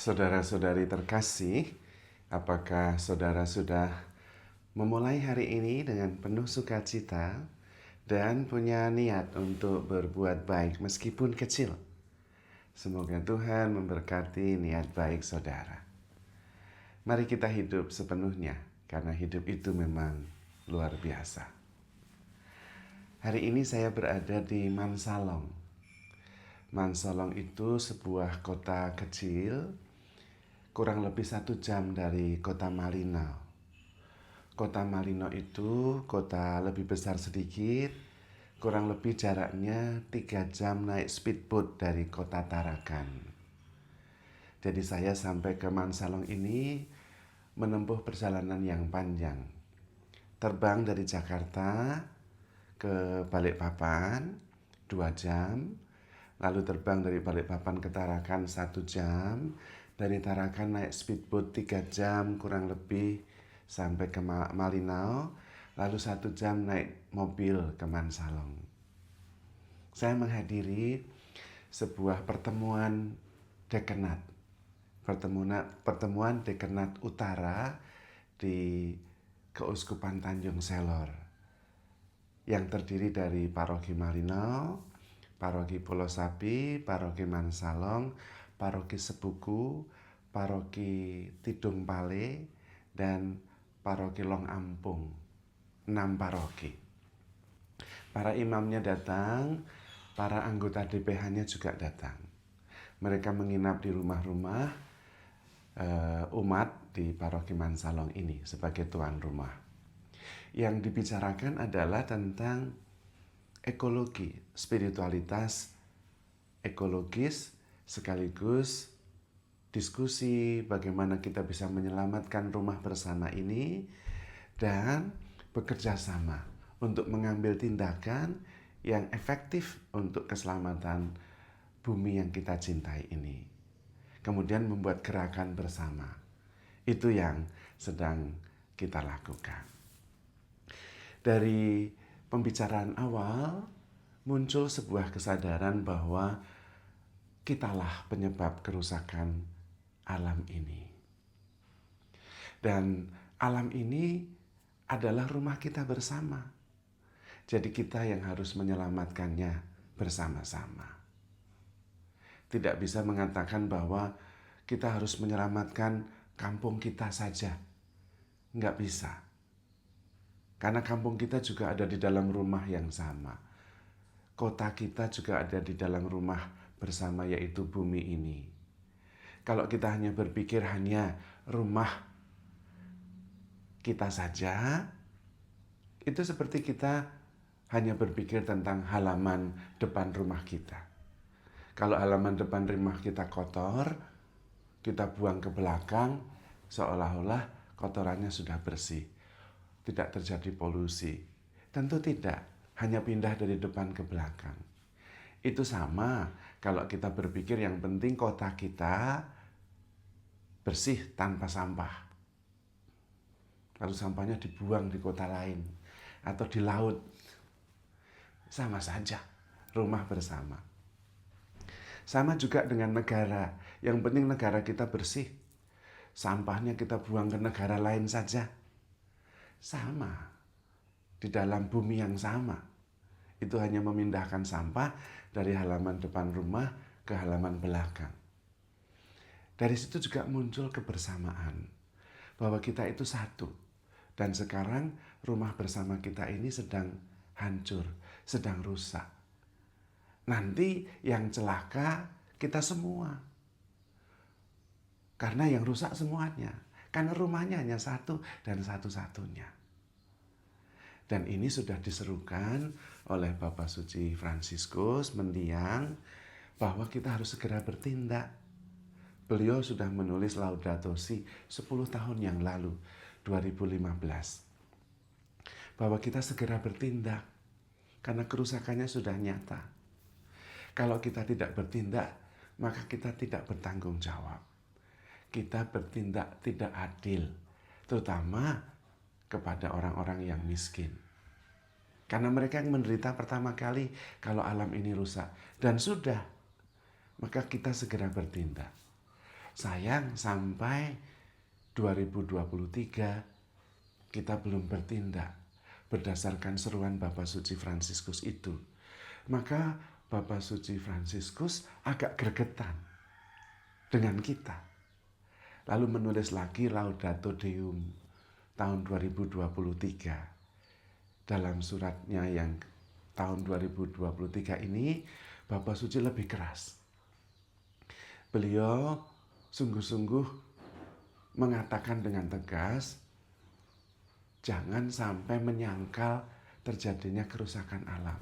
Saudara-saudari terkasih, apakah saudara sudah memulai hari ini dengan penuh sukacita dan punya niat untuk berbuat baik meskipun kecil? Semoga Tuhan memberkati niat baik saudara. Mari kita hidup sepenuhnya, karena hidup itu memang luar biasa. Hari ini saya berada di Mansalong. Mansalong itu sebuah kota kecil, kurang lebih 1 jam dari kota Malinau. Kota Malinau itu kota lebih besar sedikit, kurang lebih jaraknya 3 jam naik speedboat dari kota Tarakan. Jadi saya sampai ke Mansalong ini menempuh perjalanan yang panjang. Terbang dari Jakarta ke Balikpapan 2 jam, lalu terbang dari Balikpapan ke Tarakan 1 jam, dari Tarakan naik speedboat 3 jam kurang lebih sampai ke Malinau, lalu 1 jam naik mobil ke Mansalong. Saya menghadiri sebuah pertemuan dekenat, pertemuan dekenat utara di Keuskupan Tanjung Selor, yang terdiri dari Paroki Malinau, Paroki Pulau Sapi, Paroki Mansalong, Paroki Sebuku, Paroki Tidung Pale, dan Paroki Long Ampung. 6 paroki. Para imamnya datang, para anggota DPH-nya juga datang. Mereka menginap di rumah-rumah umat di Paroki Mansalong ini sebagai tuan rumah. Yang dibicarakan adalah tentang ekologi, spiritualitas ekologis, sekaligus diskusi bagaimana kita bisa menyelamatkan rumah bersama ini dan bekerja sama untuk mengambil tindakan yang efektif untuk keselamatan bumi yang kita cintai ini. Kemudian membuat gerakan bersama. Itu yang sedang kita lakukan. Dari pembicaraan awal muncul sebuah kesadaran bahwa kitalah penyebab kerusakan alam ini. Dan alam ini adalah rumah kita bersama. Jadi kita yang harus menyelamatkannya bersama-sama. Tidak bisa mengatakan bahwa kita harus menyelamatkan kampung kita saja. Nggak bisa. Karena kampung kita juga ada di dalam rumah yang sama. Kota kita juga ada di dalam rumah bersama, yaitu bumi ini. Kalau kita hanya berpikir hanya rumah kita saja, itu seperti kita hanya berpikir tentang halaman depan rumah kita. Kalau halaman depan rumah kita kotor, kita buang ke belakang, seolah-olah kotorannya sudah bersih. Tidak terjadi polusi. Tentu tidak, hanya pindah dari depan ke belakang. Itu sama kalau kita berpikir yang penting kota kita bersih tanpa sampah. Lalu sampahnya dibuang di kota lain atau di laut. Sama saja, rumah bersama. Sama juga dengan negara. Yang penting negara kita bersih. Sampahnya kita buang ke negara lain saja. Sama. Di dalam bumi yang sama. Itu hanya memindahkan sampah dari halaman depan rumah ke halaman belakang. Dari situ juga muncul kebersamaan. Bahwa kita itu satu. Dan sekarang rumah bersama kita ini sedang hancur, sedang rusak. Nanti yang celaka kita semua. Karena yang rusak semuanya. Karena rumahnya hanya satu dan satu-satunya. Dan ini sudah diserukan oleh Bapak Suci Fransiskus mendiang bahwa kita harus segera bertindak. Beliau sudah menulis Laudato Si 10 tahun yang lalu, 2015. Bahwa kita segera bertindak karena kerusakannya sudah nyata. Kalau kita tidak bertindak, maka kita tidak bertanggung jawab. Kita bertindak tidak adil, terutama kepada orang-orang yang miskin. Karena mereka yang menderita pertama kali kalau alam ini rusak. Dan sudah, maka kita segera bertindak. Sayang sampai 2023 kita belum bertindak berdasarkan seruan Bapak Suci Fransiskus itu. Maka Bapak Suci Fransiskus agak gregetan dengan kita. Lalu menulis lagi Laudato Deum tahun 2023. Dalam suratnya yang tahun 2023 ini, Bapak Suci lebih keras. Beliau sungguh-sungguh mengatakan dengan tegas, jangan sampai menyangkal terjadinya kerusakan alam.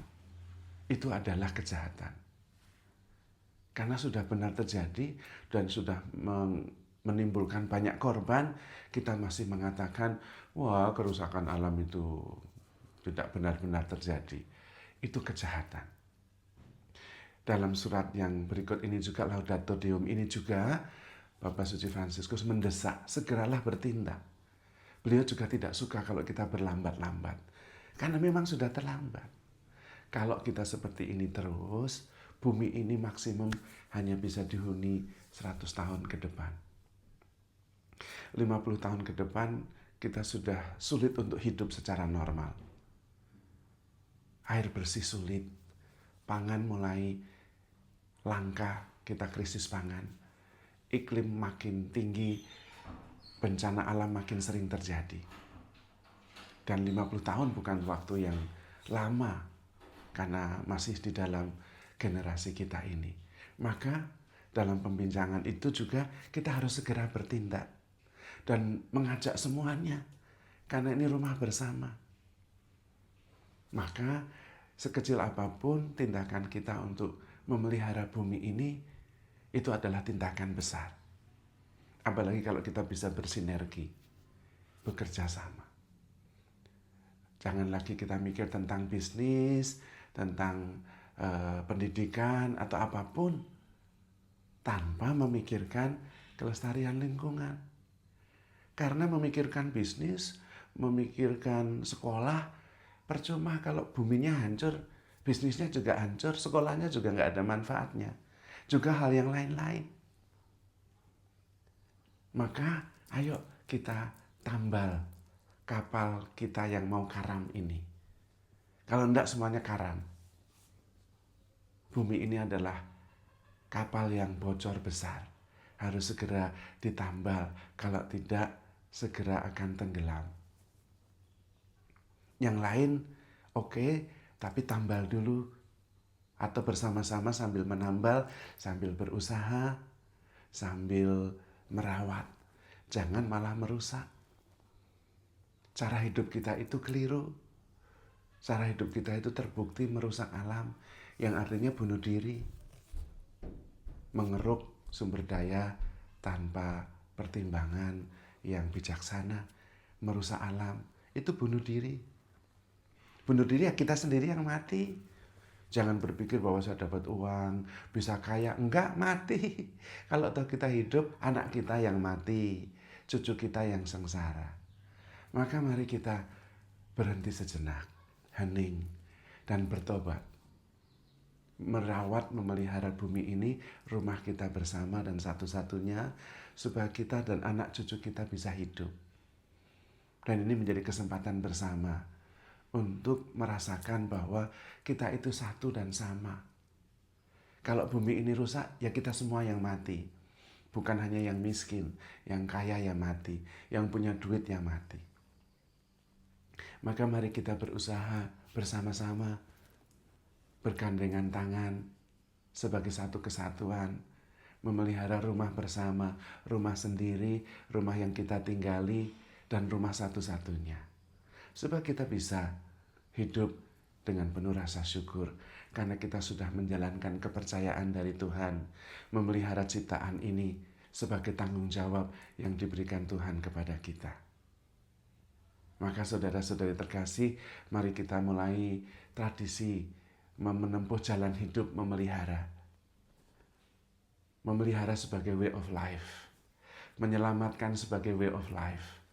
Itu adalah kejahatan. Karena sudah benar terjadi dan sudah menimbulkan banyak korban, kita masih mengatakan, wah kerusakan alam itu tidak benar-benar terjadi. Itu kejahatan. Dalam surat yang berikut ini juga, Laudato Deum ini juga, Bapak Suci Fransiskus mendesak, segeralah bertindak. Beliau juga tidak suka kalau kita berlambat-lambat. Karena memang sudah terlambat. Kalau kita seperti ini terus, bumi ini maksimum hanya bisa dihuni 100 tahun ke depan. 50 tahun ke depan, kita sudah sulit untuk hidup secara normal. Air bersih sulit, pangan mulai langka, kita krisis pangan. Iklim makin tinggi, bencana alam makin sering terjadi. Dan 50 tahun bukan waktu yang lama, karena masih di dalam generasi kita ini. Maka dalam pembincangan itu juga kita harus segera bertindak dan mengajak semuanya, karena ini rumah bersama. Maka sekecil apapun tindakan kita untuk memelihara bumi ini, itu adalah tindakan besar. Apalagi kalau kita bisa bersinergi, bekerja sama. Jangan lagi kita mikir tentang bisnis, tentang pendidikan atau apapun, tanpa memikirkan kelestarian lingkungan. Karena memikirkan bisnis, memikirkan sekolah, percuma kalau buminya hancur, bisnisnya juga hancur, sekolahnya juga nggak ada manfaatnya. Juga hal yang lain-lain. Maka ayo kita tambal kapal kita yang mau karam ini. Kalau enggak semuanya karam. Bumi ini adalah kapal yang bocor besar. Harus segera ditambal, kalau tidak segera akan tenggelam. Yang lain oke, tapi tambal dulu. Atau bersama-sama sambil menambal, sambil berusaha, sambil merawat. Jangan malah merusak. Cara hidup kita itu keliru. Cara hidup kita itu terbukti merusak alam, yang artinya bunuh diri. Mengeruk sumber daya tanpa pertimbangan yang bijaksana, merusak alam, itu bunuh diri. Bunuh diri ya kita sendiri yang mati. Jangan berpikir bahwa saya dapat uang, bisa kaya. Enggak, mati. Kalau toh kita hidup, anak kita yang mati, cucu kita yang sengsara. Maka mari kita berhenti sejenak, hening, dan bertobat. Merawat, memelihara bumi ini, rumah kita bersama dan satu-satunya, supaya kita dan anak cucu kita bisa hidup. Dan ini menjadi kesempatan bersama untuk merasakan bahwa kita itu satu dan sama. Kalau bumi ini rusak, ya kita semua yang mati. Bukan hanya yang miskin, yang kaya yang mati, yang punya duit yang mati. Maka mari kita berusaha bersama-sama, bergandengan tangan, sebagai satu kesatuan, memelihara rumah bersama, rumah sendiri, rumah yang kita tinggali, dan rumah satu-satunya. Supaya kita bisa hidup dengan penuh rasa syukur. Karena kita sudah menjalankan kepercayaan dari Tuhan. Memelihara ciptaan ini sebagai tanggung jawab yang diberikan Tuhan kepada kita. Maka saudara-saudari terkasih, mari kita mulai tradisi menempuh jalan hidup memelihara. Memelihara sebagai way of life. Menyelamatkan sebagai way of life.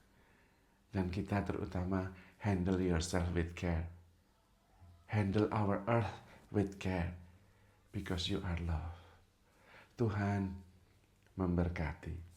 Dan kita terutama handle yourself with care. Handle our earth with care. Because you are love. Tuhan memberkati.